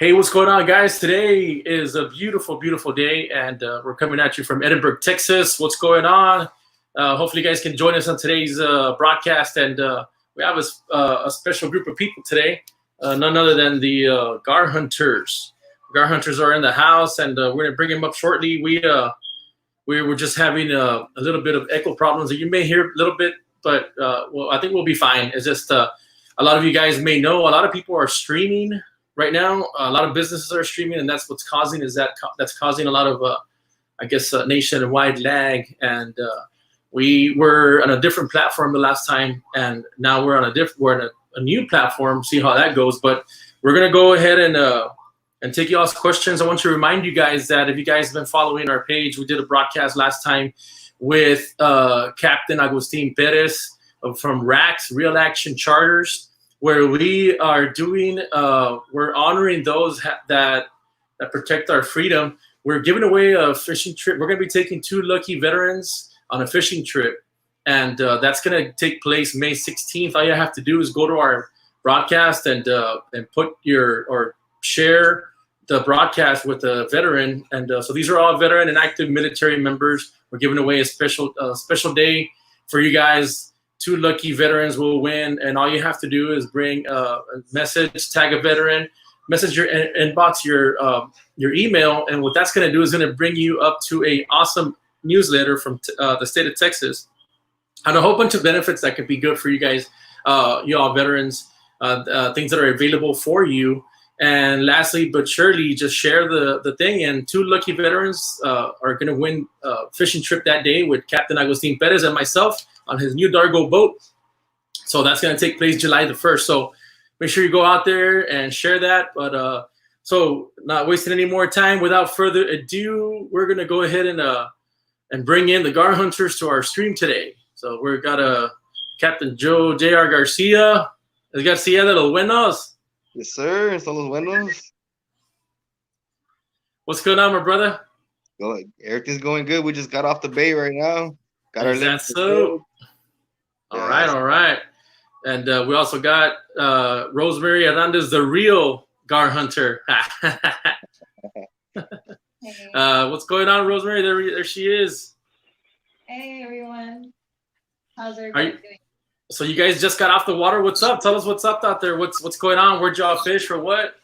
Hey, what's going on, guys? Today is a beautiful, beautiful day, and we're coming at you from Edinburgh, Texas. What's going on? Hopefully, you guys can join us on today's broadcast, and we have a special group of people today, none other than the Gar Hunters. Gar Hunters are in the house, and we're going to bring them up shortly. We were just having a little bit of echo problems that you may hear a little bit, but well, I think we'll be fine. It's just a lot of you guys may know a lot of people are streaming right now. A lot of businesses are streaming, and that's what's causing that's causing a lot of I guess nationwide lag. And we were on a different platform the last time, and now we're on a new platform. See how that goes. But we're gonna go ahead and take y'all's questions. I want to remind you guys that if you guys have been following our page, we did a broadcast last time with Captain Agustin Perez from RACS, Real Action Charters, where we are doing, we're honoring those that protect our freedom. We're giving away a fishing trip. We're going to be taking 2 lucky veterans on a fishing trip, and that's going to take place May 16th. All you have to do is go to our broadcast and put or share the broadcast with a veteran. And so these are all veteran and active military members. We're giving away a special day for you guys. 2 lucky veterans will win, and all you have to do is bring a message, tag a veteran, message your inbox, your email, and what that's going to do is going to bring you up to a awesome newsletter from the state of Texas, and a whole bunch of benefits that could be good for you guys, you all veterans, things that are available for you. And lastly, but surely, just share the thing, and 2 lucky veterans are going to win a fishing trip that day with Captain Agustin Perez and myself on his new Dargo boat. So that's going to take place July the 1st. So make sure you go out there and share that. But so not wasting any more time, without further ado, we're going to go ahead and bring in the Gar Hunters to our stream today. So we've got Captain Joe J.R. Garcia. Garcia de los Buenos. Yes, sir. Son los buenos. What's going on, my brother? Everything's going good. We just got off the bay right now. Got our limit. So all right. And we also got Rosemary Hernandez, the real Gar Hunter. What's going on, Rosemary? There she is. Hey, everyone. How's everybody doing? So you guys just got off the water. What's up? Tell us what's up out there. What's going on? Where'd y'all fish or what?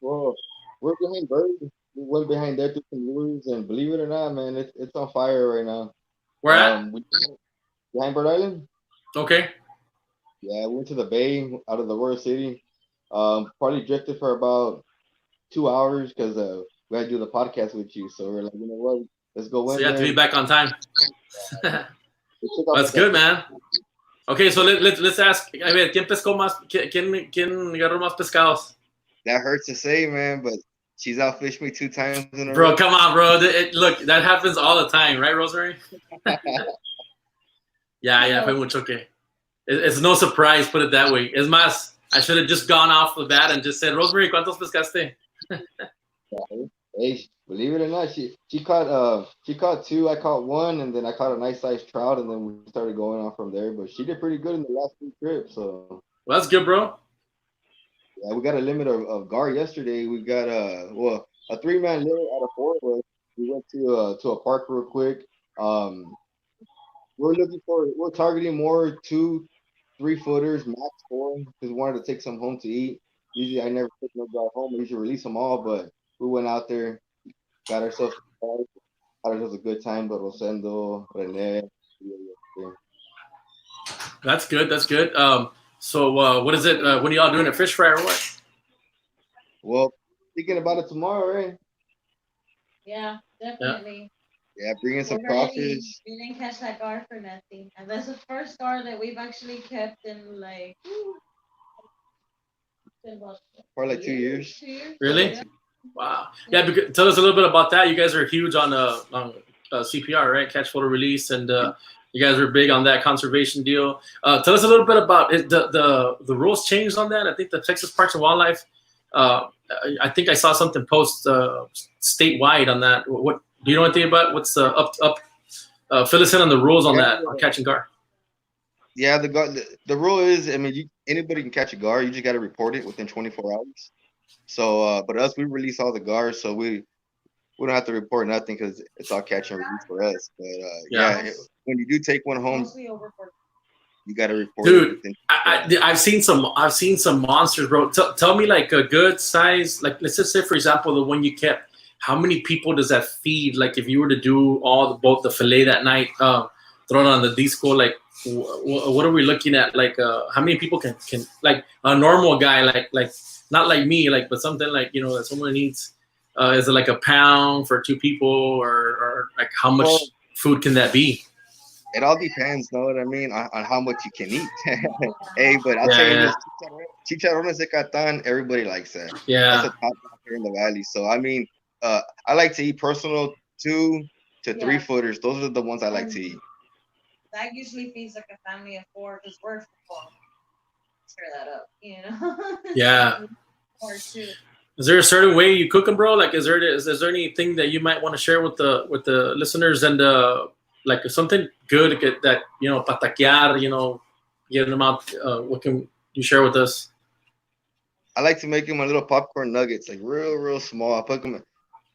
Well, we're behind birds. We went behind there to some lures, and believe it or not, man, it's on fire right now. Where at? Behind Bird Island. Okay. Yeah, we went to the bay out of the Royal City. Probably drifted for about 2 hours because we had to do the podcast with you. So we're like, you know what? Let's go in. So you have to be back on time. That's good, man. Okay, so let's ask. A ver, ¿quién pescó más? ¿Quién agarró más pescados? That hurts to say, man, but she's outfished me 2 times in a row. Bro, come on, bro. Look, that happens all the time, right, Rosemary? Yeah, fue mucho que. It's no surprise, put it that way. Es más, I should have just gone off the bat and just said, Rosemary, ¿cuántos pescaste? Hey, believe it or not, she caught 2, I caught 1, and then I caught a nice sized trout, and then we started going on from there. But she did pretty good in the last 2 trips. So well, that's good, bro. Yeah, we got a limit of Gar yesterday. We got a 3-man limit out of 4 of us. We went to a park real quick. We're targeting more 2-3 footers, max 4, because we wanted to take some home to eat. Usually I never take no guy home. I usually release them all, but we went out there, got ourselves a good time. But Rosendo, Rene. That's good. So what is it? When are y'all doing a fish fry or what? Well, thinking about it tomorrow, right? Yeah, definitely. Yeah, bringing some crawfish. We didn't catch that gar for nothing, and that's the first gar that we've actually kept in like probably like 2 years. 2 years. Really? Yeah. Wow. Yeah, tell us a little bit about that. You guys are huge on CPR, right? Catch, photo, release, and you guys are big on that conservation deal. Tell us a little bit about it. The rules changed on that. I think the Texas Parks and Wildlife. I think I saw something post statewide on that. What do you know anything about? What's up? Fill us in on the rules on that on catching gar. Yeah, the rule is, I mean, anybody can catch a gar. You just got to report it within 24 hours. So, but us, we release all the guards, so we don't have to report nothing because it's all catch and release for us. But Yeah. when you do take one home, Mostly over for you got to report it Dude, within. I've seen some monsters, bro. Tell me like a good size. Like let's just say, for example, the one you kept. How many people does that feed? Like if you were to do both the fillet that night, throw it on the disco. Like what are we looking at? Like how many people can like a normal guy, like not like me, like but something like that someone needs. Is it like a pound for two people, or like how much Well, food can that be? it all depends, know what I mean, on how much you can eat. Hey, but I'll tell Yeah, you yeah, this: chicharrones de Catan, everybody likes that. That's yeah. a top out here in the valley. So I mean, I like to eat personal 2 to 3 footers. Those are the ones I like to eat. that usually feeds like a family of four because we're four. Stir that up, you know. Yeah. Or two. Is there a certain way you cook them, bro? Like, is there anything that you might want to share with the listeners and like something good that pataquear, get them out? What can you share with us? I like to make them a little popcorn nuggets, like real small. I put them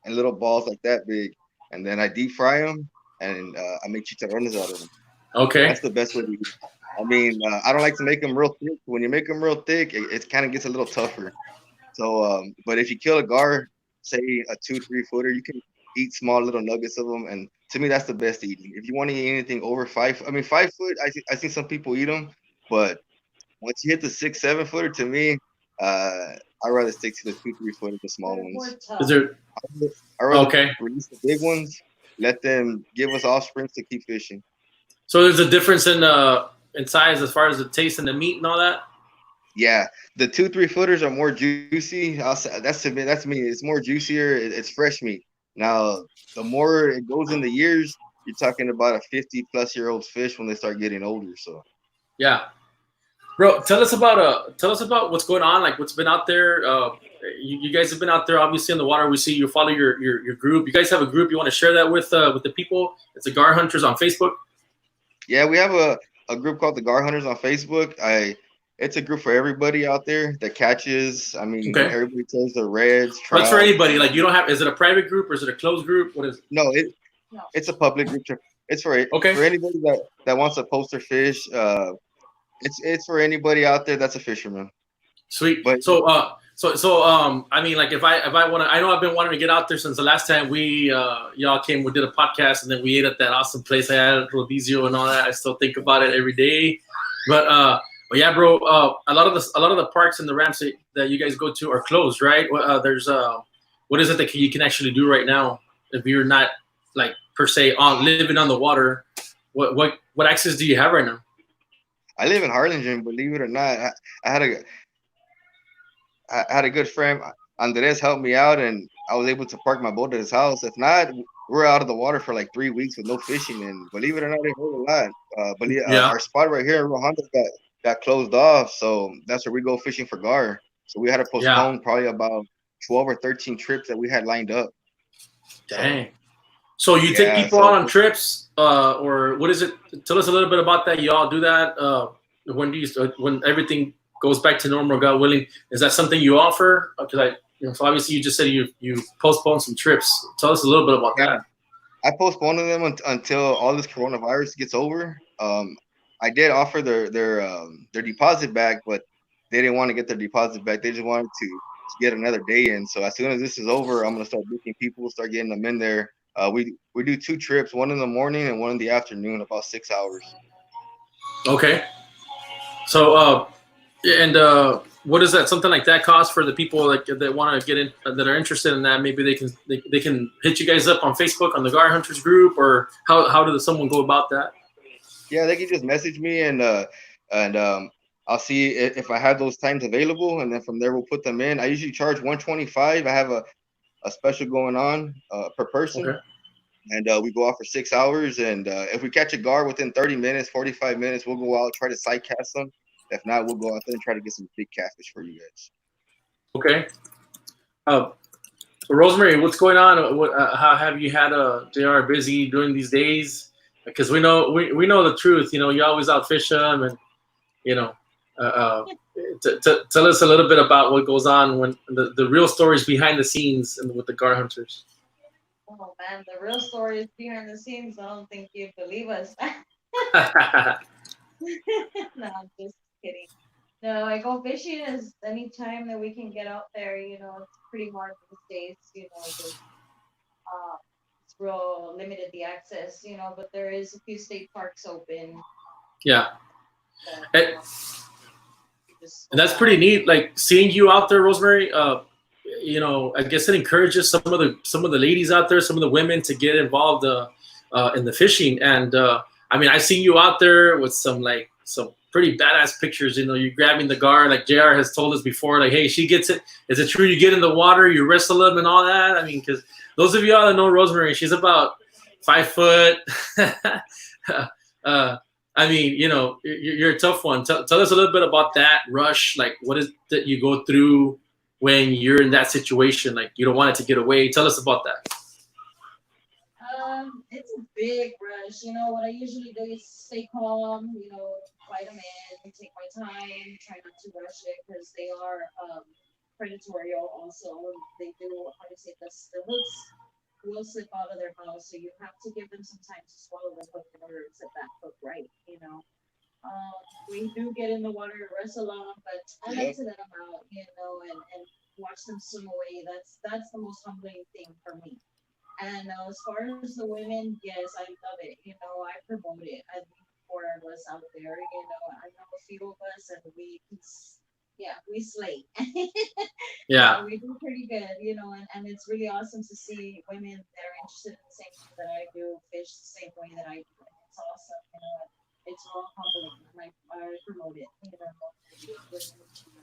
in little balls like that big, and then I deep fry them, and I make chicharrones out of them. Okay. That's the best way to eat it. I mean, I don't like to make them real thick. When you make them real thick, it kind of gets a little tougher. So, but if you kill a gar, say a 2 3 footer, you can eat small little nuggets of them, and to me, that's the best eating. If you want to eat anything over five, I mean 5 foot, I see some people eat them, but once you hit the 6 7 footer, to me, I'd rather stick to the 2 3 footer, the small We're ones. Is tough. there? I'd rather Okay. release the big ones, let them give us offspring to keep fishing. So there's a difference in size as far as the taste and the meat and all that. Yeah, the 2 3 footers are more juicy. I'll say that's to me. That's me. It's more juicier. It's fresh meat. Now, the more it goes in the years, you're talking about a 50 plus year old fish when they start getting older. So Yeah. Bro, tell us about what's going on, like what's been out there. You guys have been out there, obviously, in the water. We see you follow your group. You guys have a group. You want to share that with the people? It's the Gar Hunters on Facebook. yeah, we have a group called the Gar Hunters on Facebook. It's a group for everybody out there that catches. I mean, Okay, everybody tells the reds, that's for trout. anybody. Like you don't have. Is it a private group or is it a closed group? What is it? No, No. it's a public group. It's Okay, for anybody that wants to post their fish. It's for anybody out there that's a fisherman. sweet. But So I mean, like if I want to, I know I've been wanting to get out there since the last time we y'all came. We did a podcast and then we ate at that awesome place I had at Rodizio and all that. I still think about it every day. But yeah, bro. A lot of the parks and the ramps that you guys go to are closed, right? There's what is it that you can actually do right now if you're not like per se on living on the water? What access do you have right now? I live in Harlingen, believe it or not. I had a I had a good friend, Andres, helped me out, and I was able to park my boat at his house. If not, we're out of the water for like 3 weeks with no fishing. And believe it or not, it hurt a lot. Yeah. Our spot right here in Honda got closed off, so that's where we go fishing for gar. So we had to Yeah. postpone probably about 12 or 13 trips that we had lined up. Dang. So you take Yeah, people so out on trips, or what is it? Tell us a little bit about that. You all do that. When everything goes back to normal, God willing, is that something you offer? Because so obviously you just said you postponed some trips. Tell us a little bit about yeah, that. I postponed them until all this coronavirus gets over. I did offer their deposit back, but they didn't want to get their deposit back. They just wanted to get another day in. So as soon as this is over, I'm gonna start booking people, start getting them in there. We do 2 trips, one in the morning and one in the afternoon, about 6 hours. Okay. So and what does that something like that cost for the people that want to get in that are interested in that? Maybe they can hit you guys up on Facebook on the Gar Hunters group, or how does someone go about that? Yeah, they can just message me and I'll see if I have those times available, and then from there we'll put them in. I usually charge 125. I have a special going on per person. Okay. And we go out for 6 hours. And if we catch a gar within 30 minutes, 45 minutes, we'll go out, try to sight cast them. If not, we'll go out there and try to get some big catfish for you guys. Okay. So Rosemary, what's going on? How have you had JR busy during these days? Because we know the truth. You always outfish them, and you know. Tell us a little bit about what goes on when the real stories behind the scenes and with the Gar Hunters. Oh man, the real stories behind the scenes. I don't think you'd believe us. No, I'm just kidding. No, I go fishing as any time that we can get out there. It's pretty hard these days. Just uh, it's real limited the access. But there is a few state parks open Yeah, that and, you just and go that's out. pretty neat. Like seeing you out there, Rosemary. I guess it encourages some of the ladies out there, some of the women to get involved in the fishing. And I mean, I seen you out there with some pretty badass pictures. You grabbing the Gar, like Jr. has told us before. Like, hey, she gets it. Is it true? You get in the water, you wrestle them, and all that. I mean, because those of y'all that know Rosemary, she's about 5 foot. uh, I mean, you're a tough one. Tell us a little bit about that rush. Like, what is that you go through when you're in that situation? Like, you don't want it to get away. Tell us about that. It's a big rush. What I usually do is stay calm. Fight them in, take my time, try not to rush it because they are predatory also. They do, how do you say this? The hooks will slip out of their mouth, so you have to give them some time to swallow the hook in order to set that hook right. We do get in the water, wrestle them, but I like to let them out, and watch them swim away. That's the most humbling thing for me. And as far as the women, yes, I love it. I promote it. I think more of us out there. I know a few of us, and yeah, we slay. Yeah. Yeah, we do pretty good. And it's really awesome to see women that are interested in the same thing that I do, fish the same way that I do. And it's awesome. It's all humbling. I promote it. Women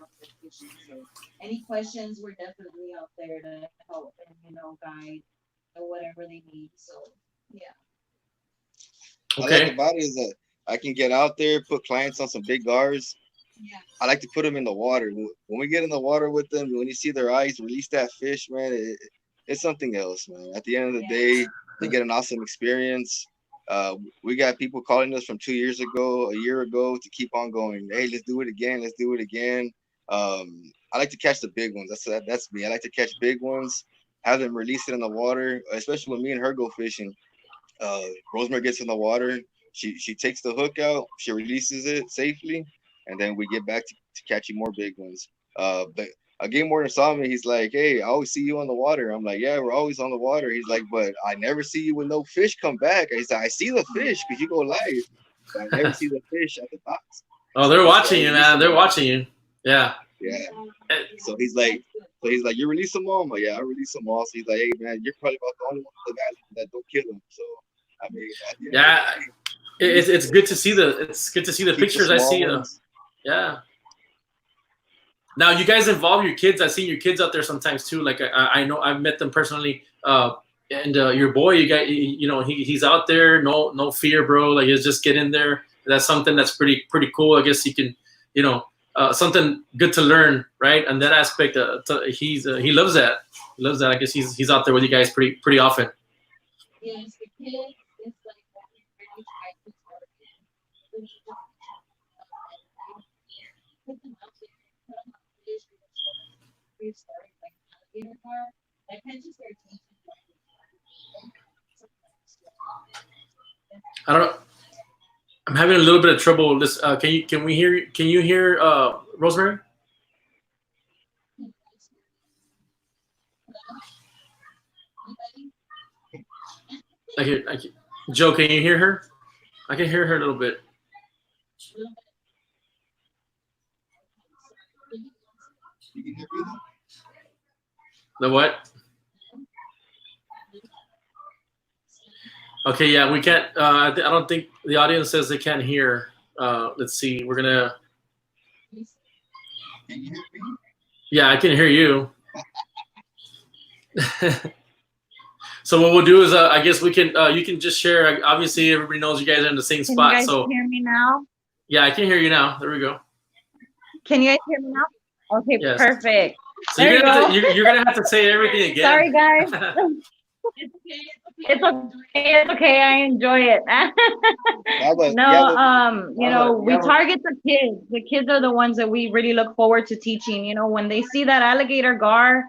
out there fishing. So any questions, we're definitely out there to help and guide or whatever they need. So yeah. I like Okay. about it is that I can get out there, put clients on some big gars. Yeah. I like to put them in the water. When we get in the water with them, when you see their eyes release that fish, man, it's something else, man. At the end of the day, they get an awesome experience. We got people calling us from 2 years ago, a year ago, to keep on going. Hey, let's do it again. Let's do it again. I like to catch the big ones. That's me. I like to catch big ones, have them release it in the water, especially when me and her go fishing. Rosemary gets in the water. She takes the hook out. She releases it safely, and then we get back to catching more big ones. But a game warden saw me. He's like, "Hey, I always see you on the water." I'm like, "Yeah, we're always on the water." He's like, "But I never see you when no fish come back." He said, "I see the fish because you go live, but I never see the fish at the docks." Oh, So they're that's why I watching you, release man. them They're all. watching you. Yeah. Yeah. Eh, So he's like, "You release them all?" I'm like, "Yeah, I release them all." So he's like, "Hey, man, you're probably about the only one in the valley that don't kill them." So I mean, at the end of the Yeah. day, It's good to see the keep the pictures. I small see. ones. Yeah. Now you guys involve your kids. I've seen your kids out there sometimes too. Like I know I've met them personally. And your boy, he's out there. No fear, bro. Like he's just get in there. That's something that's pretty cool. I guess you can, something good to learn, right? And that aspect, he loves that. He loves that. I guess he's out there with you guys pretty often. Yes, the kids is like what we really try to target. We need to and put them out there, put them on fish, we can show them we've started like alligator car. That catches their attention right away. Sometimes, I don't know. I'm having a little bit of trouble. This can you hear Rosemary? I hear Joe. Can you hear her? I can hear her a little bit. You can hear me though? The what? Okay, yeah, we can't. I don't think the audience says they can't hear. Let's see. We're gonna. Can you hear me? Yeah, I can hear you. So what we'll do is, I guess we can. You can just share. Obviously, everybody knows you guys are in the same Can you spot. guys So hear me now? yeah, I can hear you now. There we go. Can you guys hear me now? Okay, Yes. perfect. So There you're you gonna go. you're gonna have to say everything again. Sorry, guys. it's okay. It's okay. I enjoy it. No, we target the kids. The kids are the ones that we really look forward to teaching. When they see that alligator gar,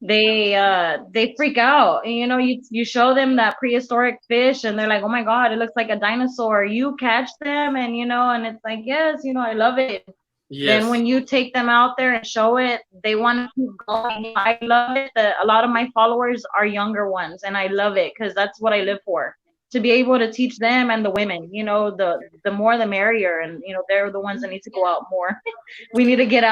they freak out. And, you show them that prehistoric fish, and they're like, "Oh my God, it looks like a dinosaur." You catch them, and and it's like, yes, I love it. Then Yes. when you take them out there and show it, they want to keep going. I love it that a lot of my followers are younger ones, and I love it because that's what I live for. To be able to teach them and the women, the more the merrier, and they're the ones that need to go out more. We need to get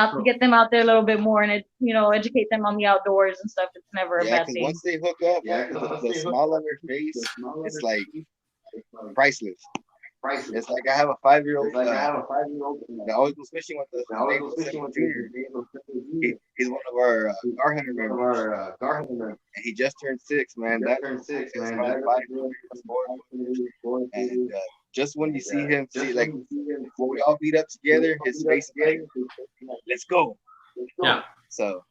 them out there a little bit more, and educate them on the outdoors and stuff. It's never a Yeah, bad because thing. once they hook up, man, the smile on their face, it's like priceless. It's like I have a 5-year-old that always goes fishing with us. His name is Junior. He's one of our Gar Hunter members, and he just turned 6, man. That is probably 5 years more. And just when you see him, like when we all meet up together, his face is like, "Let's go." Yeah. So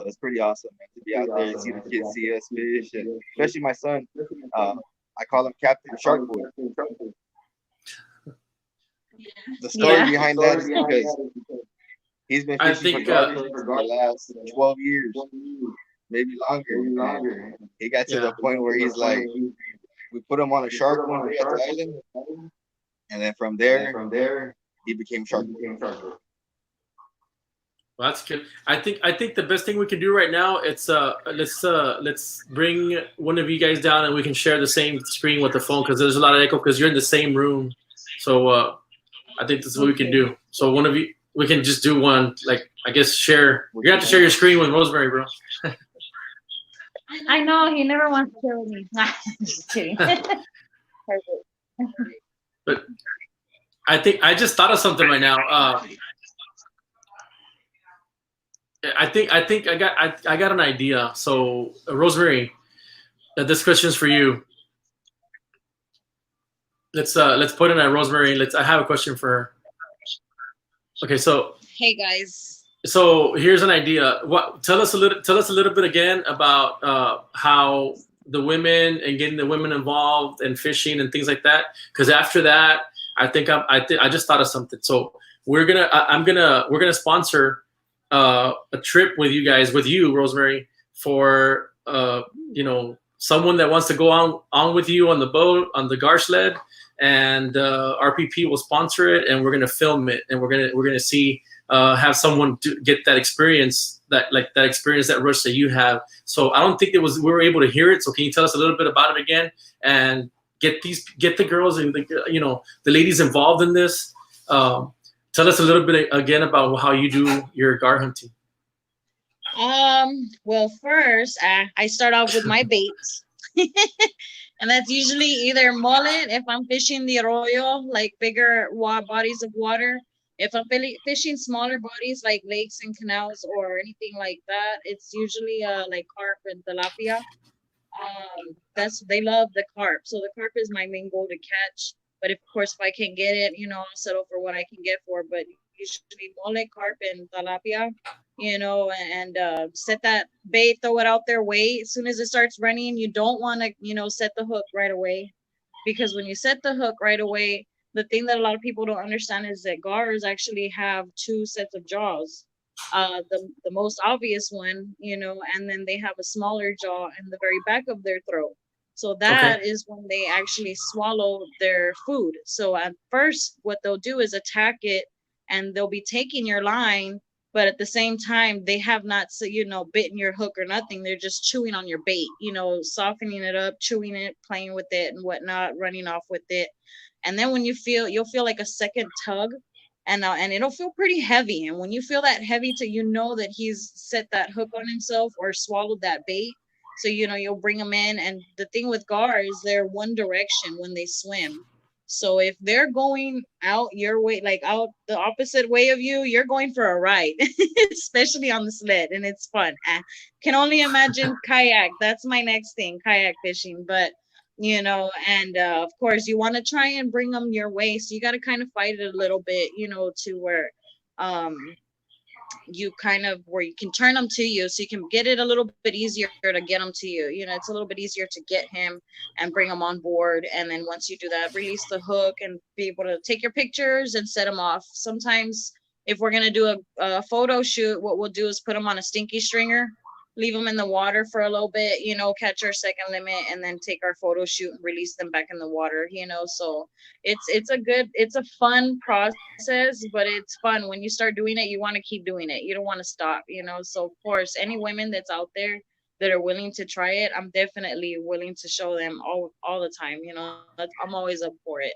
it's pretty awesome, man, to be out there and see the kids see us fish, and especially my son. I call him Captain Shark Boy. The story behind that is because he's been I fishing for think garfish for the last 12 years, maybe longer. And he got to yeah. the point where he's like, we put him on a shark one day at the island, and then from there, he became Shark Boy. Well, that's good. I think the best thing we can do right now, it's let's bring one of you guys down and we can share the same screen with the phone because there's a lot of echo because you're in the same room. So I think this is what we can do. So one of you, we can just do one, like I guess share. You have to share your screen with Rosemary, bro. I know he never wants to share with me. Just kidding. But I think I just thought of something right now. I think I got an idea. So Rosemary, this question's for you. Let's put in at Rosemary. I have a question for her. Okay, so Hey guys. so here's an idea. What tell us a little bit again about how the women and getting the women involved and fishing and things like that. Because after that, I just thought of something. So we're gonna sponsor a trip with you guys, with you, Rosemary, for someone that wants to go on with you on the boat, on the gar sled, and RPP will sponsor it, and we're gonna film it, and we're gonna see have someone get that experience, that experience, that rush that you have. So I don't think we were able to hear it. So can you tell us a little bit about it again, and get the girls and the ladies involved in this? Tell us a little bit again about how you do your gar hunting. Well, first, I start off with my baits. And that's usually either mullet if I'm fishing the arroyo, like bigger bodies of water. If I'm fishing smaller bodies like lakes and canals or anything like that, it's usually like carp and tilapia. They love the carp, so the carp is my main goal to catch. But of course, if I can get it, I'll settle for what I can get for. But usually mullet, carp, and tilapia, and set that bait, throw it out there, wait. As soon as it starts running, you don't want to, set the hook right away, because when you set the hook right away, the thing that a lot of people don't understand is that gars actually have two sets of jaws. The most obvious one, and then they have a smaller jaw in the very back of their throat. So Okay. that is when they actually swallow their food. So at first, what they'll do is attack it, and they'll be taking your line, but at the same time, they have not, bitten your hook or nothing. They're just chewing on your bait, softening it up, chewing it, playing with it, and whatnot, running off with it. And then when you'll feel like a second tug, and it'll feel pretty heavy. And when you feel that heavy, to that he's set that hook on himself or swallowed that bait. So you'll bring them in. And the thing with gar is they're one direction when they swim. So if they're going out your way, like out the opposite way of you, you're going for a ride, especially on the sled, and it's fun. I can only imagine kayak. That's my next thing, kayak fishing. But and of course you want to try and bring them your way, so you got to kind of fight it a little bit, to where um you kind of where you can turn them to you, so you can get it a little bit easier to get them to you. You know, it's a little bit easier to get him and bring him on board. And then once you do that, release the hook and be able to take your pictures and set them off. Sometimes if we're going to do a photo shoot, what we'll do is put them on a stinky stringer, leave them in the water for a little bit, you know, catch our second limit, and then take our photo shoot and release them back in the water, you know. So it's a fun process, but it's fun when you start doing it. You want to keep doing it, you don't want to stop, you know. So of course, any women that's out there that are willing to try it, I'm definitely willing to show them all the time, you know. I'm always up for it.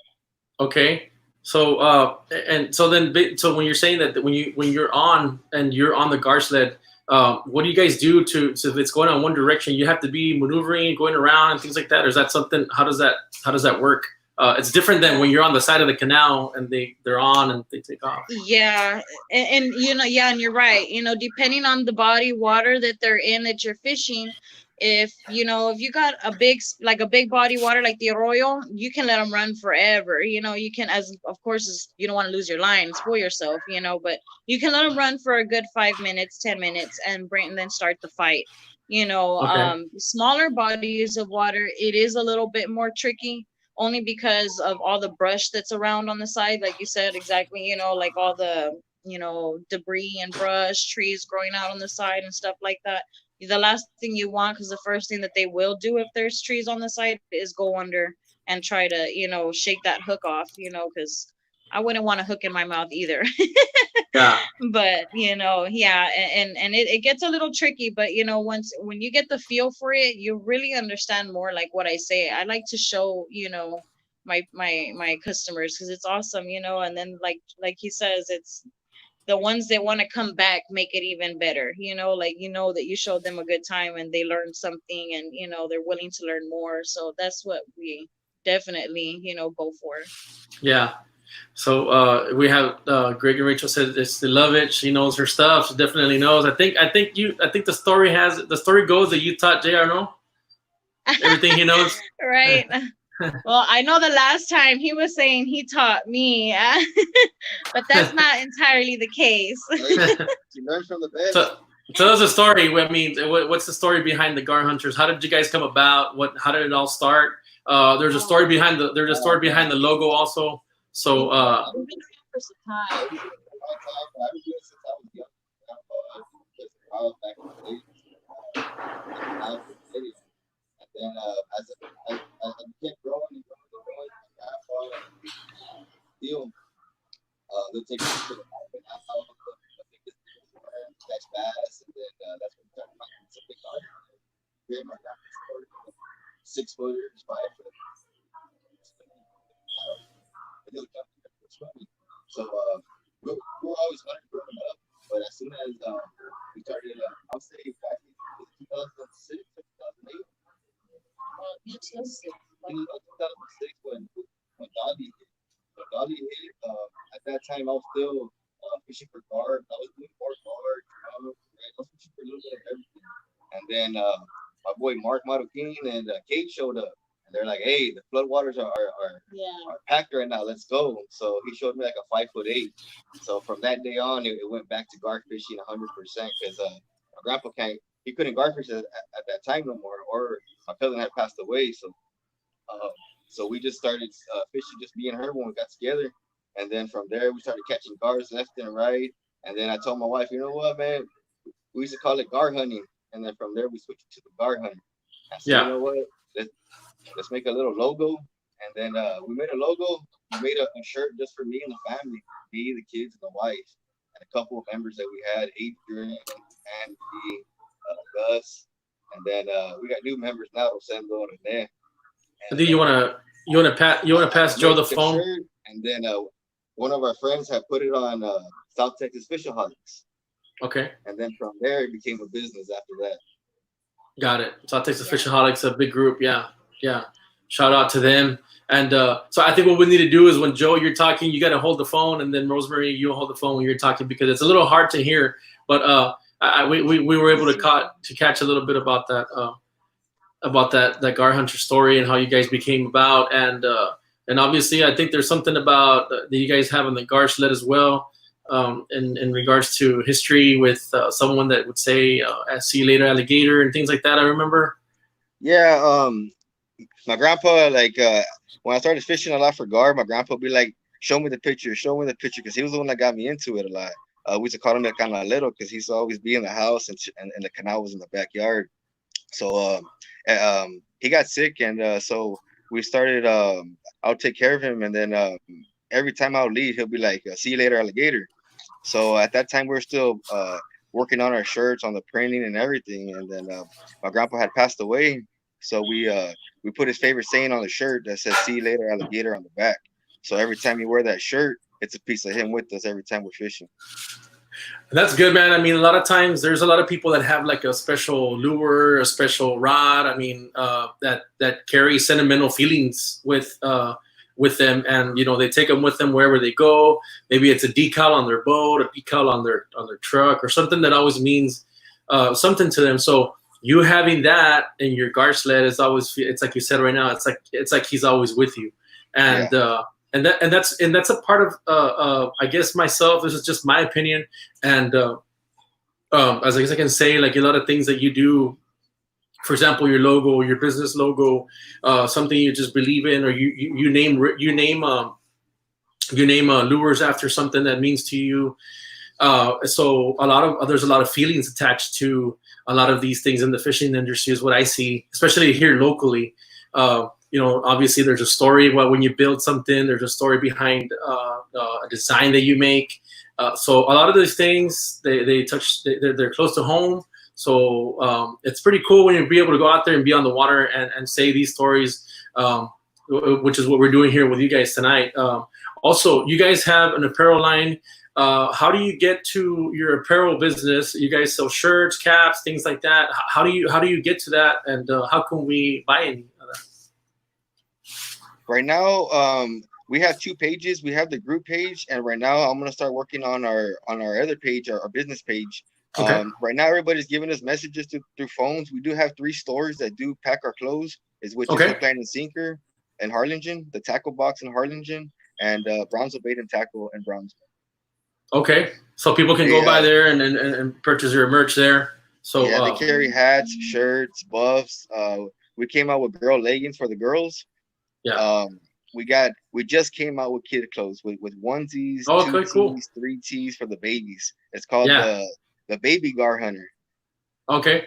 Okay. So and so then so when you're saying that when you're on the gar sled, what do you guys do to so if it's going on one direction, you have to be maneuvering, going around and things like that, or is that something? How does that work? It's different than when you're on the side of the canal and they're on and they take off. Yeah, and you know, yeah, and you're right. You know, depending on the body water that they're in that you're fishing, if you know, if you got a big body water like the arroyo, you can let them run forever. You know, you can, as of course, you don't want to lose your line, spoil yourself, you know, but you can let them run for a good 5 minutes, 10 minutes, and then start the fight. You know, Okay. smaller bodies of water, it is a little bit more tricky, only because of all the brush that's around on the side, like you said, exactly, you know, like all the, you know, debris and brush, trees growing out on the side and stuff like that. The last thing you want, because the first thing that they will do if there's trees on the side is go under and try to, you know, shake that hook off, you know, because I wouldn't want a hook in my mouth either. Yeah. But you know, yeah, and it gets a little tricky, but you know, when you get the feel for it, you really understand more. Like what I say, I like to show, you know, my customers, because it's awesome, you know. And then like he says, it's the ones that want to come back make it even better, you know, like, you know, that you showed them a good time and they learned something, and you know, they're willing to learn more. So that's what we definitely, you know, go for. Yeah. So we have Greg and Rachel said they love it. She knows her stuff. She definitely knows. I think the story goes that you taught JR no everything he knows. Right. Well, I know the last time he was saying he taught me, but that's not entirely the case. You learn from the best. So tell us a story. I mean, what's the story behind the Gar Hunters? How did you guys come about? How did it all start? There's a story behind the logo also. So We've been around for some time. I've been doing it since I was young. I was back in the days. And then as I kept growing and growing, my grandpa still they'll take me to the market now. The biggest catch bass, and then that's when we started finding some big garden. Here, my grandpa's story, 6 footers, 5 footers. He'll jump in there for swimming. So we were always hunting growing up, but as soon as we started, I'll say back in 2006 or 2008. Yeah, 2006. In 2006 when Doggy hit. When Doggy hit, at that time I was still fishing for carp. I was doing more carp, right? I was fishing for a little bit of everything. And then my boy Mark Marroquin and Kate showed up. And they're like, hey, the floodwaters are packed right now. Let's go. So he showed me like a 5'8". So from that day on, it went back to gar fishing 100% because my grandpa he couldn't gar fish at that time no more, or my cousin had passed away. So we just started fishing, just me and her, when we got together. And then from there, we started catching gars left and right. And then I told my wife, you know what, man? We used to call it gar hunting. And then from there, we switched it to the gar hunting. I said, you know what? Let's make a little logo. And then we made a logo. We made a shirt just for me and the family, me, the kids, and the wife, and a couple of members that we had, Adrian, Andy, Gus. And then we got new members now, Rosendo and René. Do you wanna pass Joe the phone? Shirt, and then one of our friends had put it on South Texas Fishaholics. Okay. And then from there, it became a business after that. Got it. South Texas Fishaholics, a big group. Yeah. Shout out to them. And so I think what we need to do is when Joe, you're talking, you got to hold the phone, and then Rosemary, you hold the phone when you're talking, because it's a little hard to hear. But we were able to catch a little bit about that Gar Hunter story and how you guys became about, and obviously I think there's something about that you guys have on the Gar sled as well. in regards to history with someone that would say, "See you later, alligator," and things like that. I remember. Yeah, my grandpa, like, when I started fishing a lot for Gar, my grandpa would be like, show me the picture, because he was the one that got me into it a lot. We used to call him El Canalero because he used to always be in the house, and the canal was in the backyard. So he got sick, and so we started. I'll take care of him, and then every time I would leave, he'll be like, "See you later, alligator." So at that time, we were still working on our shirts, on the printing and everything. And then my grandpa had passed away, so we put his favorite saying on the shirt that says "See you later, alligator" on the back. So every time you wear that shirt, it's a piece of him with us every time we're fishing. That's good, man. I mean, a lot of times there's a lot of people that have like a special lure, a special rod. I mean, that carry sentimental feelings with them, and they take them with them wherever they go. Maybe it's a decal on their boat, a decal on their truck, or something that always means something to them. So you having that in your Gar sled is always, it's like you said right now, it's like he's always with you, and Yeah. and that's a part of I guess myself. This is just my opinion, and as I guess I can say, like a lot of things that you do. For example, your logo, your business logo, something you just believe in, or you name lures after something that means to you. So there's a lot of feelings attached to a lot of these things in the fishing industry, is what I see, especially here locally. Obviously there's a story. Well, when you build something, there's a story behind a design that you make. So a lot of these things, they're close to home. So it's pretty cool when you be able to go out there and be on the water and say these stories, which is what we're doing here with you guys tonight. Also, you guys have an apparel line. How do you get to your apparel business? You guys sell shirts, caps, things like that. How do you get to that, and how can we buy any of that? Right now, we have 2 pages. We have the group page, and right now I'm gonna start working on our other page, our business page. Okay. Right now, everybody's giving us messages through phones. We do have 3 stores that do pack our clothes, which is Hook, Line, and Sinker in Harlingen, the Tackle Box in Harlingen, and Brownsville Bait and Tackle in Brownsville. Okay, so people can go by there and purchase your merch there. So yeah, they carry hats, shirts, buffs. We came out with girl leggings for the girls. Yeah. We just came out with kid clothes with onesies, 2 tees, 3 tees for the babies. It's called the Baby Gar Hunter. Okay.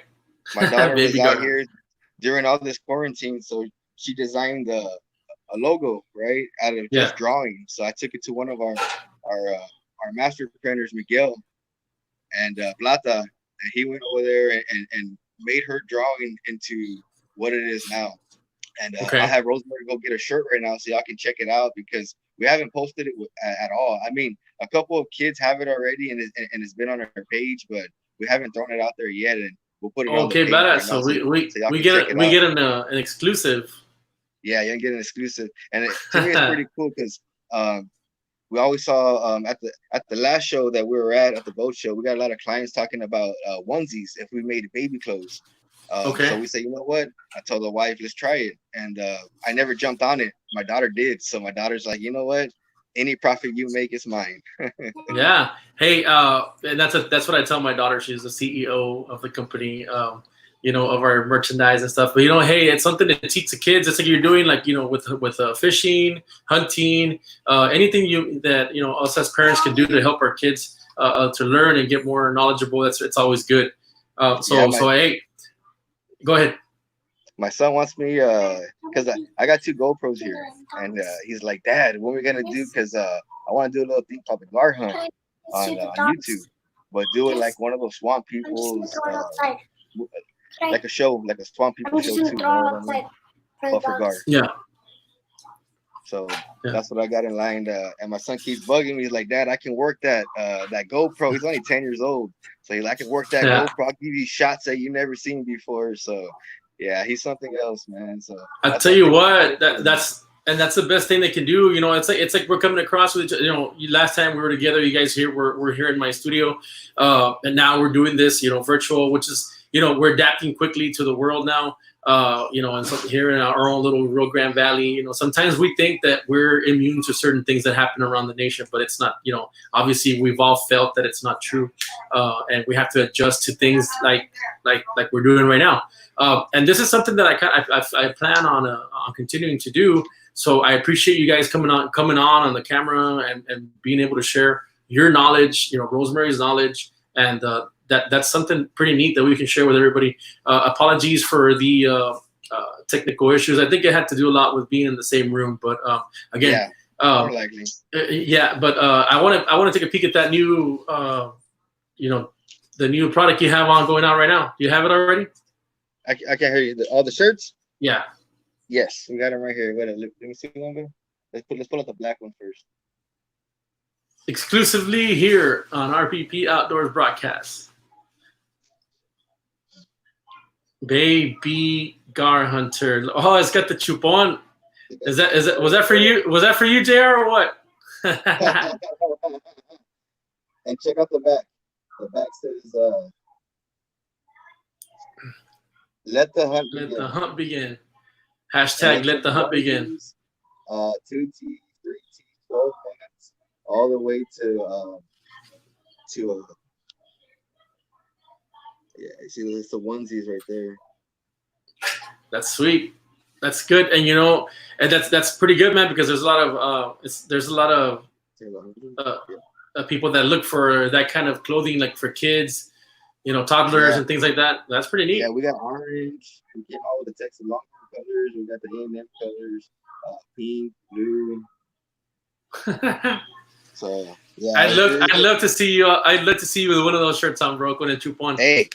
My daughter was out here during all this quarantine, so she designed a logo, right, out of just drawing. So I took it to one of our master printers, Miguel and Plata, and he went over there and made her drawing into what it is now. And I'll have Rosemary go get a shirt right now so y'all can check it out, because we haven't posted it at all. I mean, a couple of kids have it already, and it's been on our page, but we haven't thrown it out there yet, and we'll put it on the page. Okay, badass. So we get an exclusive. Yeah, you can get an exclusive, and to me it's pretty cool because we always saw at the last show that we were at the boat show, we got a lot of clients talking about onesies if we made baby clothes. So we say, you know what? I told the wife, let's try it, and I never jumped on it. My daughter did, so my daughter's like, you know what? Any profit you make is mine. Yeah. Hey, and that's what I tell my daughter. She's the CEO of the company. Of our merchandise and stuff. But hey, it's something to teach the kids. It's like you're doing, like with fishing, hunting, anything that us as parents can do to help our kids to learn and get more knowledgeable. It's always good. Hey, go ahead. My son wants me because I got 2 GoPros here, and he's like, Dad, what are we gonna do? Because I want to do a little thing called the Gar Hunt on YouTube, but do it like one of those swamp people's. Like a show, like a swamp people show too. But for Gar. Yeah. So that's what I got in line. And my son keeps bugging me. He's like, Dad, I can work that GoPro. He's only 10 years old. So he's like, I can work that GoPro. I'll give you shots that you've never seen before. So yeah, he's something else, man. So I tell you what, that's the best thing they can do. It's like we're coming across with each other. Last time we were together, you guys we're here in my studio, and now we're doing this, virtual, which is, we're adapting quickly to the world now. And so here in our own little Rio Grande Valley, sometimes we think that we're immune to certain things that happen around the nation, but it's not. Obviously we've all felt that it's not true, and we have to adjust to things like we're doing right now. And this is something that I plan on continuing to do. So I appreciate you guys coming on the camera and being able to share your knowledge, Rosemary's knowledge, and that's something pretty neat that we can share with everybody. Apologies for the technical issues. I think it had to do a lot with being in the same room, but again, more likely. But I want to take a peek at that new, the new product you have going on right now. Do you have it already? I can't hear you. All the shirts? Yeah. Yes, we got them right here. Wait, let me see one. Let's pull out the black one first. Exclusively here on RPP Outdoors Broadcast. Baby Gar Hunter. Oh, it's got the chupon. Was that for you? Was that for you, JR, or what? And check out the back. The back says let the hunt begin. Let the hunt begin. Hashtag let the hunt begin. 2T, 3T, 12 minutes, all the way to you see it's the onesies right there. That's sweet. That's good, and that's pretty good, man. Because there's a lot of people that look for that kind of clothing, like for kids, toddlers and things like that. That's pretty neat. Yeah, we got orange. We get all of the Texas Longhorn colors. We got the A&M colors, pink, blue. So yeah, I'd love to see you. I'd love to see you with one of those shirts on, bro. Con el chupon. Hey,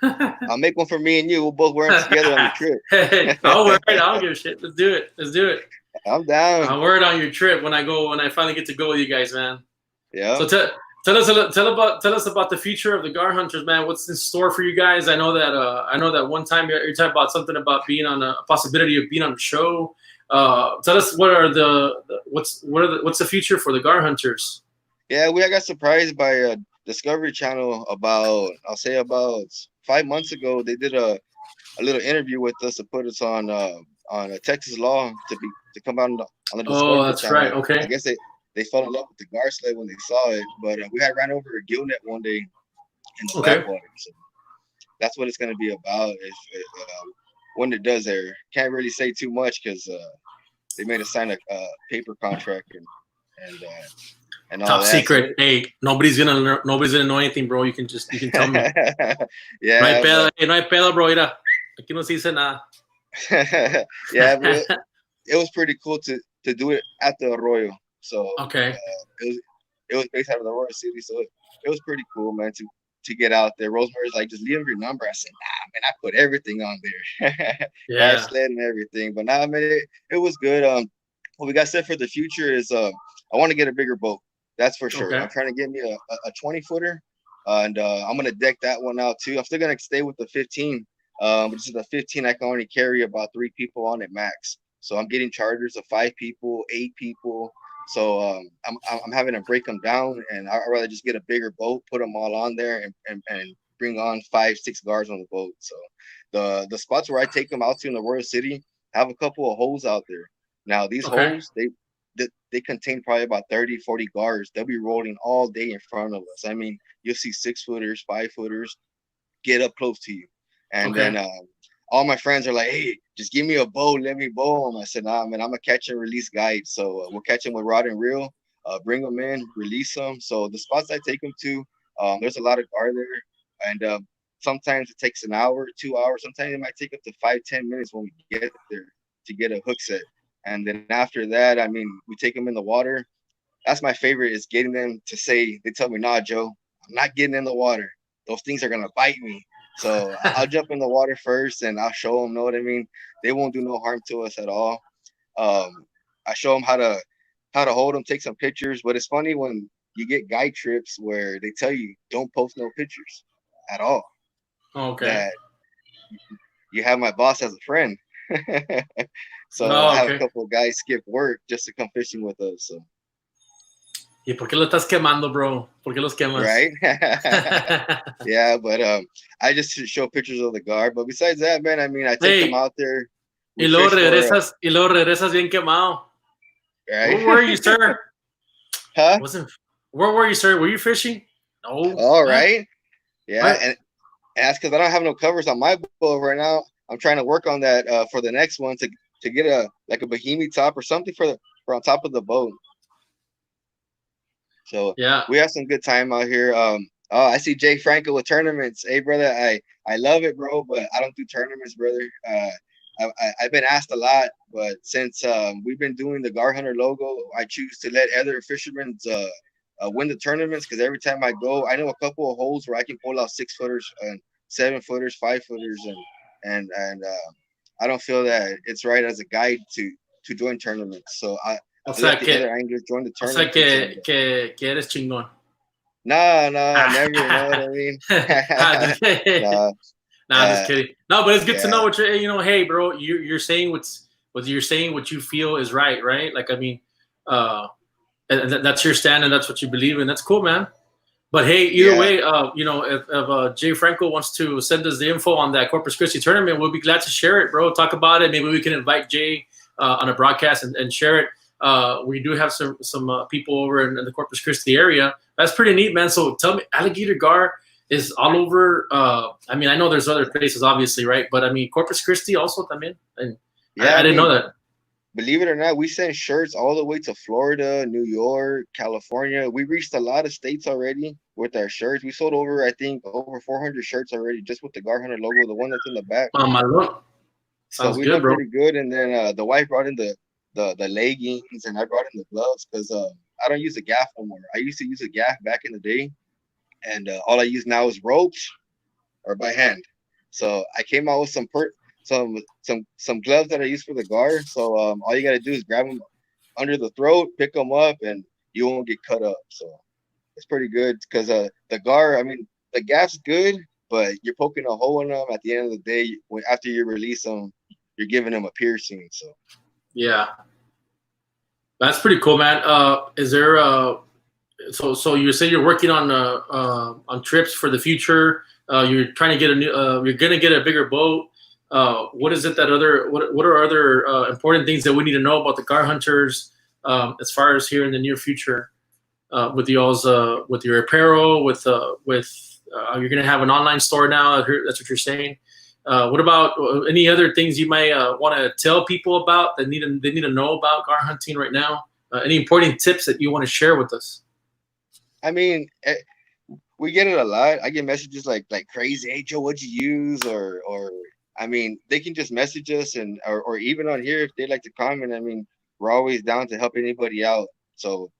I'll make one for me and you. We'll both wear them together on the trip. Hey, I'll wear it. I don't give a shit. Let's do it. I'm down. I'll wear it on your trip when I finally get to go with you guys, man. Yeah. So tell us about the future of the Gar Hunters, man. What's in store for you guys? I know that one time you're talking about something about being on a possibility of being on a show. Tell us what's the future for the Gar Hunters? Yeah, I got surprised by a Discovery Channel about 5 months ago. They did a little interview with us to put us on a Texas law to come out on the Discovery Oh, that's Channel. right. Okay. I guess they fell in love with the Gar sled when they saw it, but we had ran over a gill net one day in the backwater. So that's what it's going to be about. When it does air, can't really say too much because they made us sign a paper contract and all Top that. secret. So, hey, nobody's gonna know anything, bro. You can tell me. Yeah. No hay pedo, bro. Mira, aquí no se dice nada. Yeah, but it was pretty cool to do it at the Arroyo. So okay, it was based out of the Arroyo City, so it was pretty cool, man, to get out there. Rosemary's like, just leave your number. I said, nah, man, I put everything on there. Yeah, sled and everything. But nah, man, it was good. What we got set for the future is I want to get a bigger boat. That's for sure. Okay. I'm trying to get me a 20-footer, and I'm gonna deck that one out too. I'm still gonna stay with the 15. This is the 15. I can only carry about 3 people on it max. So I'm getting charters of 5 people, 8 people. So I'm having to break them down, and I'd rather just get a bigger boat, put them all on there, and bring on 5, 6 guards on the boat. So the spots where I take them out to in the Royal City have a couple of holes out there. Now these holes, they contain probably about 30, 40 guards. They'll be rolling all day in front of us. I mean, you'll see 6-footers, 5-footers get up close to you. And then all my friends are like, hey, just give me a bow, let me bow them. I said, nah, man, I'm a catch and release guide. So we'll catch them with rod and reel, bring them in, release them. So the spots I take them to, there's a lot of guard there. And sometimes it takes an hour, 2 hours. Sometimes it might take up to 5-10 minutes when we get there to get a hook set. And then after that, I mean, we take them in the water. That's my favorite, is getting them to say, they tell me, nah, Joe, I'm not getting in the water. Those things are going to bite me. So I'll jump in the water first and I'll show them, know what I mean? They won't do no harm to us at all. I show them how to hold them, take some pictures. But it's funny when you get guide trips where they tell you don't post no pictures at all. Okay. That you have my boss as a friend. So I have a couple of guys skip work just to come fishing with us. So ¿Y por qué lo estás quemando, bro? ¿Por qué los quemas? Right? Yeah, but I just show pictures of the Gar. But besides that, man, I mean, I take them Hey, out there. y We fish for, luego regresas bien quemado. right? Where were you, sir? Huh? Wasn't. Where were you, sir? Were you fishing? No. All What? right. Yeah, What? and that's because I don't have no covers on my boat right now. I'm trying to work on that for the next one to get a like a Bahimi top or something for on top of the boat. So Yeah. we have some good time out here. Oh, I see Jay Franco with tournaments. Hey, brother, I love it, bro, but I don't do tournaments, brother. I've been asked a lot, but since we've been doing the Gar Hunter logo, I choose to let other fishermen win the tournaments because every time I go, I know a couple of holes where I can pull out 6-footers and 7-footers, 5-footers, and I don't feel that it's right as a guide to join tournaments. So O I let sea the que, other anglers join the o sea tournaments and que eres chingón. no, never. You know what I mean? No, Nah, I'm just kidding. No, but it's good to yeah, know what hey, bro, you're saying what you're saying, what you feel is right, right? Like, I mean, and that's your stand and that's what you believe in. That's cool, man. But hey, either yeah. way, if Jay Franco wants to send us the info on that Corpus Christi tournament, we'll be glad to share it, bro. Talk about it. Maybe we can invite Jay on a broadcast and share it. We do have some people over in the Corpus Christi area. That's pretty neat, man. So tell me, Alligator Gar is all over. I mean, I know there's other places, obviously, right? But I mean, Corpus Christi also también. And Yeah, I I didn't know mean, that. believe it or not, we send shirts all the way to Florida, New York, California. We reached a lot of states already with our shirts. We sold over, I think, over 400 shirts already just with the Gar Hunter logo, the one that's in the back. Malone. So Sounds we good, done bro. pretty good. And then the wife brought in the leggings, and I brought in the gloves because I don't use a gaff no more. I used to use a gaff back in the day, and all I use now is ropes or by hand. So I came out with some gloves that I use for the Gar. So all you gotta do is grab them under the throat, pick them up, and you won't get cut up. So it's pretty good because the Gar, I mean, the gaff's good, but you're poking a hole in them at the end of the day. After you release them, you're giving them a piercing. So Yeah, that's pretty cool, man. Is there so you say you're working on trips for the future. You're trying to get a new. You're gonna get a bigger boat. What is it that what are other important things that we need to know about the Gar Hunters as far as here in the near future with y'all's with your apparel with you're gonna have an online store now. That's what you're saying. What about any other things you might want to tell people about that they need to know about gar hunting right now? Any important tips that you want to share with us? I mean, we get it a lot. I get messages like crazy, hey Joe, what'd you use? Or I mean, they can just message us or even on here if they like to comment. I mean, we're always down to help anybody out. So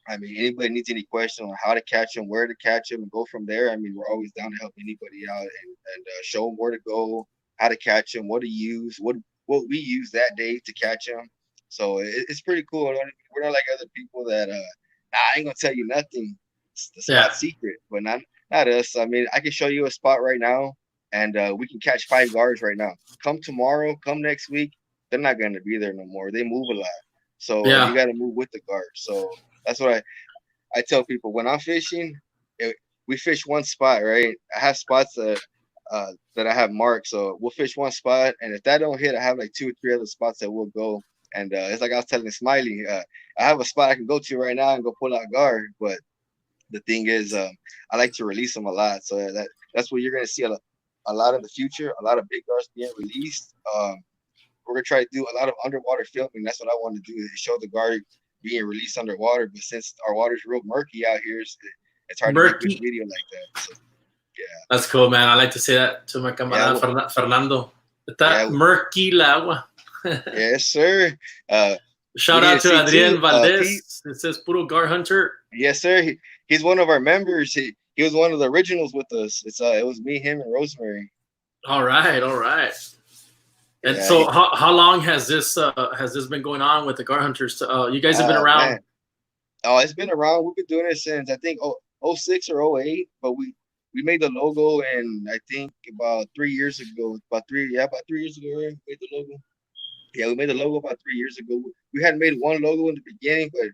I mean, anybody needs any question on how to catch them, where to catch them, and go from there. I mean, we're always down to help anybody out and show them where to go, how to catch them, what to use, what we use that day to catch them. So it's pretty cool. We're not like other people that I ain't gonna tell you nothing. It's the Yeah, spot secret, but not us. I mean, I can show you a spot right now, and we can catch 5 guards right now. Come tomorrow, come next week, they're not gonna be there no more. They move a lot, so you yeah, got to move with the guards. So that's what I tell people when I'm fishing. We fish one spot, right? I have spots that I have marked, so we'll fish one spot, and if that don't hit, I have like 2 or 3 other spots that we'll go. And it's like I was telling Smiley, I have a spot I can go to right now and go pull out guard, but the thing is, I like to release them a lot, so that's what you're gonna see a lot of the future, a lot of big guards being released. We're gonna try to do a lot of underwater filming. That's what I want to do is show the guard being released underwater. But since our water's real murky out here, it's hard to get good murky. video like that. So yeah, That's cool, man. I like to say that to my yeah, camarada Fernando. Está yeah, murky la agua. yes, sir. We Shout need out to to see too, Adrian Pete. Valdez. It says Puro Gar Hunter. Yes, sir. He's one of our members. He was one of the originals with us. It was me, him, and Rosemary. All right, all right. And Yeah. so, how long has this been going on with the Gar Hunters? You guys have been around. Man. Oh, it's been around. We've been doing it since I think 06 or 08, but we made the logo in I think about 3 years ago. About 3 years ago, right? Made the logo. Yeah, we made the logo about 3 years ago. We had made one logo in the beginning, but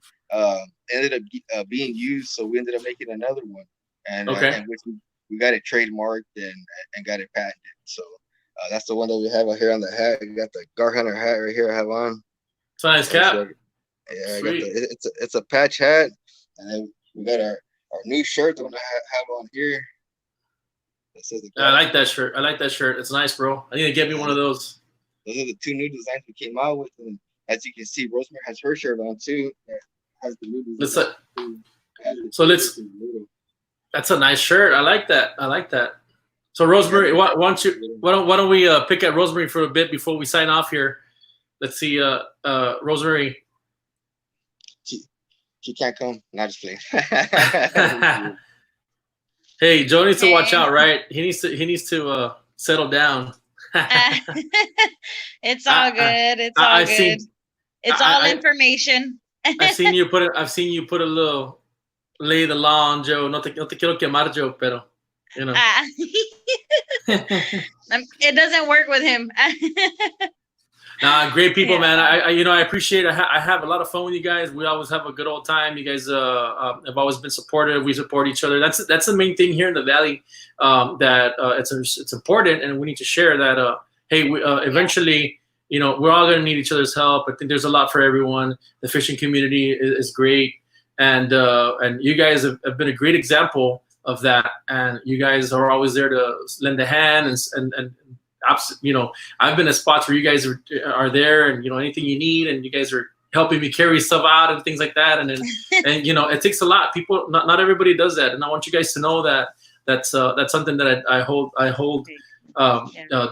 ended up being used, so we ended up making another one, Okay. and which we got it trademarked and got it patented. So that's the one that we have out here on the hat. We got the Gar Hunter hat right here. I have on. It's a nice cap. Yeah, I got Sweet. it's a patch hat, and then we got our new shirt that I have on here. That says the I like that shirt. I like that shirt. It's nice, bro. I need to get me one of those. Those are the two new designs we came out with, and as you can see, Rosemary has her shirt on too. That has the new design. That's a nice shirt. I like that. I like that. So Rosemary, why don't we pick at Rosemary for a bit before we sign off here? Let's see, Rosemary. She can't come. Not just playing. Hey, Joe needs to watch out, right? He needs to settle down. It's all good. It's all good. It's all information. I've seen you put a little lay the law on Joe. No te quiero quemar, Joe, pero you know. It doesn't work with him. Nah, great people, man. I appreciate it. I have a lot of fun with you guys. We always have a good old time. You guys have always been supportive. We support each other. That's the main thing here in the Valley. That it's important, and we need to share that. Hey, eventually, we're all gonna need each other's help. I think there's a lot for everyone. The fishing community is great, and you guys have been a great example of that. And you guys are always there to lend a hand and I've been at spots where you guys are there, and anything you need, and you guys are helping me carry stuff out and things like that. And it takes a lot. People, not everybody does that, and I want you guys to know that that's something that I hold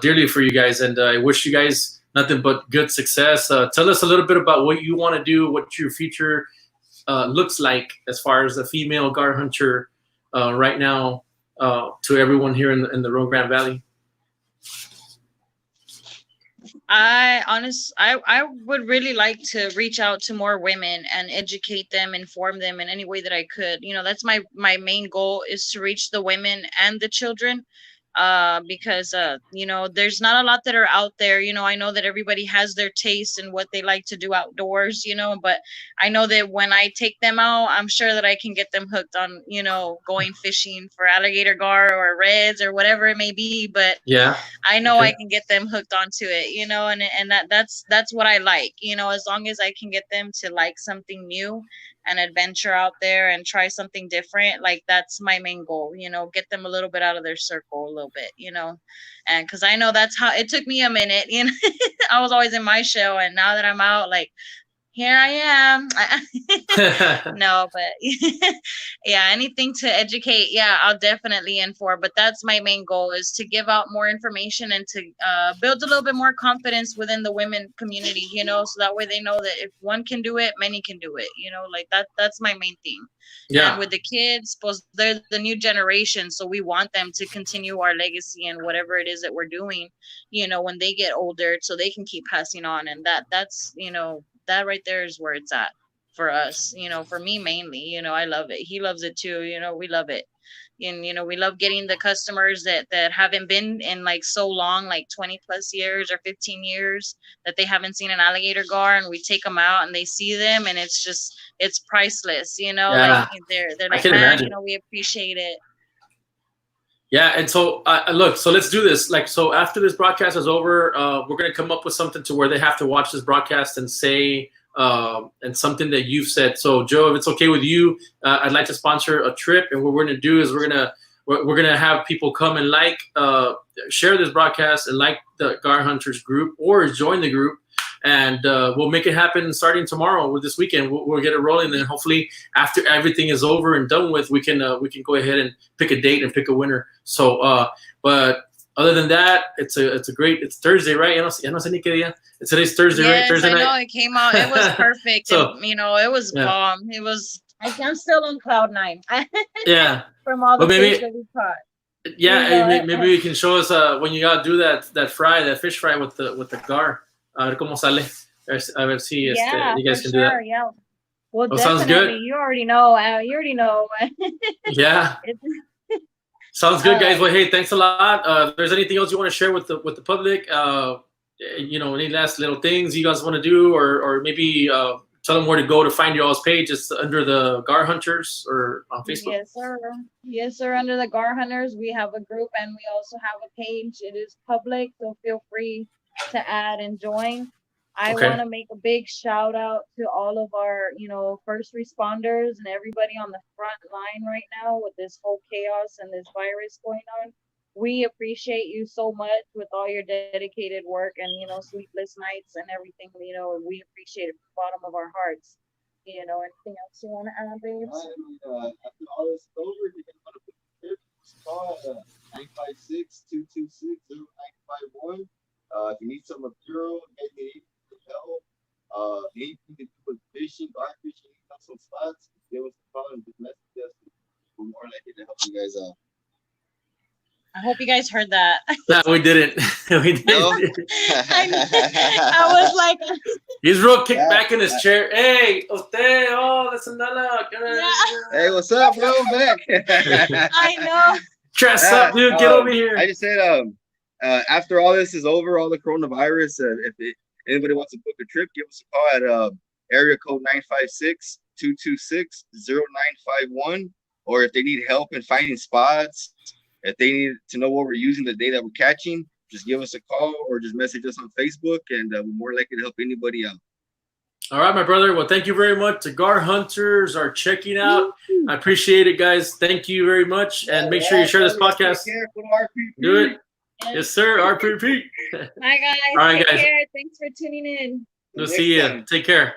dearly for you guys, and I wish you guys nothing but good success. Tell us a little bit about what you want to do, what your future looks like as far as a female gar hunter right now to everyone here in the Rio Grande Valley. I would really like to reach out to more women and educate them, inform them in any way that I could. That's my main goal, is to reach the women and the children. Because there's not a lot that are out there. I know that everybody has their taste and what they like to do outdoors, but I know that when I take them out, I'm sure that I can get them hooked on, going fishing for alligator gar or reds or whatever it may be. But yeah, I know I can get them hooked onto it, and that's what I like, as long as I can get them to like something new and adventure out there and try something different. Like, that's my main goal, get them a little bit out of their circle a little bit, and because I know that's how it took me a minute. I was always in my shell, and now that I'm out, like, here I am. No, but yeah, anything to educate. Yeah, I'll definitely inform. But that's my main goal, is to give out more information and to build a little bit more confidence within the women community, so that way they know that if one can do it, many can do it, like that's my main thing. Yeah. And with the kids, suppose they're the new generation, so we want them to continue our legacy and whatever it is that we're doing, when they get older, so they can keep passing on. And that's that right there is where it's at for us, for me mainly. I love it. He loves it too. We love it. And we love getting the customers that haven't been in like so long, like 20 plus years or 15 years, that they haven't seen an alligator gar, and we take them out and they see them, and it's priceless. Yeah. Like they're like, man, imagine. we appreciate it. Yeah, and so look, so let's do this. Like, so after this broadcast is over, we're gonna come up with something to where they have to watch this broadcast and say and something that you've said. So Joe, if it's okay with you, I'd like to sponsor a trip, and what we're gonna do is we're gonna have people come and share this broadcast and like the Gar Hunters group, or join the group. And we'll make it happen starting tomorrow with this weekend. We'll get it rolling, and hopefully after everything is over and done with, we can go ahead and pick a date and pick a winner. So, but other than that, it's Thursday, right? Ya no sé ni qué día. Today's Thursday, right? Thursday night. I know, it came out. It was perfect. So, it was bomb. It was. I'm still on cloud 9. Yeah. From all the fish that we caught. Yeah, maybe we can show us when you gotta do that fish fry with the gar. A ver cómo sale. A ver si you guys can do that. Yeah. Well, sounds good. You already know. Yeah. Sounds good, guys. Well, hey, thanks a lot. If there's anything else you want to share with the public, any last little things you guys want to do, or maybe tell them where to go to find your all's page. It's under the Gar Hunters or on Facebook. Yes, sir. Yes, sir. Under the Gar Hunters, we have a group and we also have a page. It is public, so feel free to add and join. I Okay. want to make a big shout out to all of our, first responders and everybody on the front line right now with this whole chaos and this virus going on. We appreciate you so much with all your dedicated work and, sleepless nights and everything. We appreciate it from the bottom of our hearts. Anything else you want to add, babes? After all this is over, if you guys want to book a trip, just call 956-226-0951. If you need some apparel, you guys need anything help, anything to do with fishing, gar fishing, some spots, give us a call and just message us. We're more likely to help you guys out. I hope you guys heard that. No, we didn't. We didn't. No? I was like, He's real kicked back in his chair. Hey, usted, that's another. yeah, Hey, what's up, bro? Back. I know. Dress up, dude. Get over here. I just said, after all this is over, all the coronavirus, if anybody wants to book a trip, give us a call at area code 956-226-0951. Or if they need help in finding spots, if they need to know what we're using the day that we're catching, just give us a call or just message us on Facebook, and we're more likely to help anybody out. All right, my brother. Well, thank you very much. The Gar Hunters are checking out. I appreciate it, guys. Thank you very much. And make sure you share this podcast. Do it. Yes, sir. RPP. Bye, guys. All right, Take guys. care. Thanks for tuning in. We'll see you. Take care.